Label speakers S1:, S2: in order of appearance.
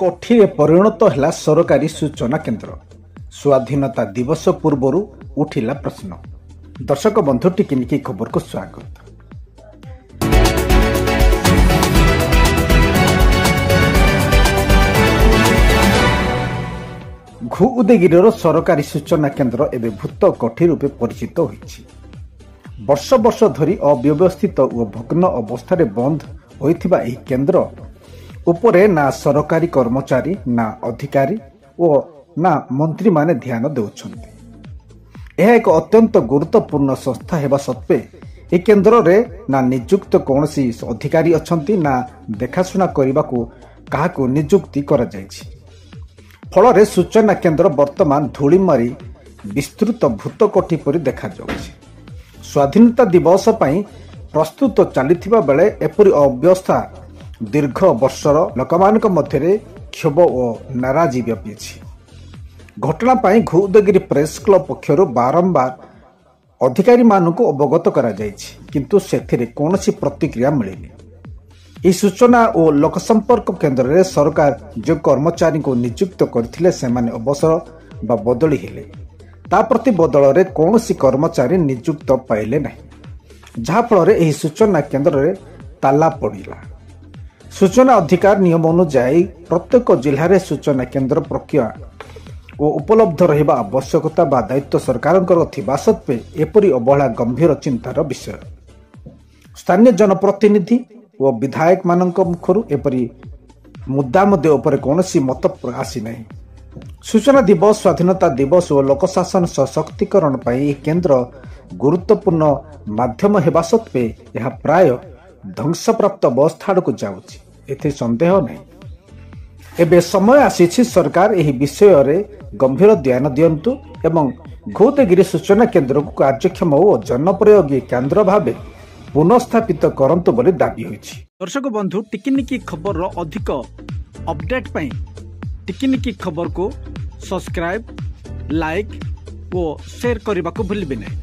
S1: कोठीरे परिणत है सरकारी सूचना केन्द्र। स्वाधीनता दिवस पूर्व उठिला प्रश्न। दर्शक बंधु टिकिनिकी खबर को स्वागत। घु उदयगिरी सरकारी सूचना केन्द्र एवं भूत कोठी रूपे परिचित होइछि। वर्ष वर्ष धरी अव्यवस्थित और भग्न अवस्था बंद होइथिबा एही केन्द्र उपरे ना सरकारी कर्मचारी ना अधिकारी और ना मंत्री माने ध्यान देउछन्ति। यह एक अत्यंत गुरुत्वपूर्ण संस्था हेबा सत्वे ए केन्द्र रे ना नियुक्त कौनसी अधिकारी अछन्ति ना देखाशुना करबाकू काहाकू नियुक्ति करा जायछि। फल सूचना केन्द्र वर्तमान धूली मारी विस्तृत भूत कोठी परि देखा जाउछि। स्वाधीनता दिवस पई प्रस्तुत चलिथिबा बेले एपरि अव्यवस्था दीर्घ वर्षर लोकमानक मध्यरे क्षोभ और नाराजी व्यापीछि। घटना पाई घु उदयगिरी प्रेस क्लब पक्षरु बारंबार अधिकारी मानकु अवगत करा जायछि, किंतु सेथिरे कोनोसी प्रतिक्रिया मिलिनि। ई सूचना और लोक संपर्क केन्द्र रे सरकार जो कर्मचारी को नियुक्त करथिले सेमाने अवसर बा बदली हेले, ता प्रति बदल रे कोनोसी कर्मचारी नियुक्त पाइले नाही, जहा फल रे एही सूचना केन्द्र रे ताला पड़िला। सूचना अधिकार नियम अनुसार प्रत्येक जिले में सूचना केन्द्र प्रक्रिया और उपलब्ध रहिबा आवश्यकता बा दायित्व सरकारଙ୍କର थिबा सत्वे एपरि अवहेला गंभीर चिंतार विषय। स्थानीय जनप्रतिनिधि और विधायक मानक मुखरु एपरि मुद्दा मध्य उपरे कोनोसी मत आसी नाही। सूचना दिवस, स्वाधीनता दिवस और लोकशासन सशक्तिकरण पई केन्द्र गुरुत्वपूर्ण माध्यम हेबा सत्वे यह प्राय ध्वंसप्राप्त अवस्था आड़क जाउछि, एथे संदेह नहीं। एबे समय आसीछि सरकार एही विषय रे गंभीर ध्यान दियंतु एवं घु उदयगिरी सूचना केन्द्र को कार्यक्षम और जनप्रयोगी केन्द्र भावे पुनर्स्थापित करंतु बोली दाबी होइछि। दर्शक बंधु टिकिनिकी खबर रो अधिक अपडेट पई टिकिनिकी खबर को सब्सक्राइब, लाइक और शेयर करबा को भूलिबे नहीं।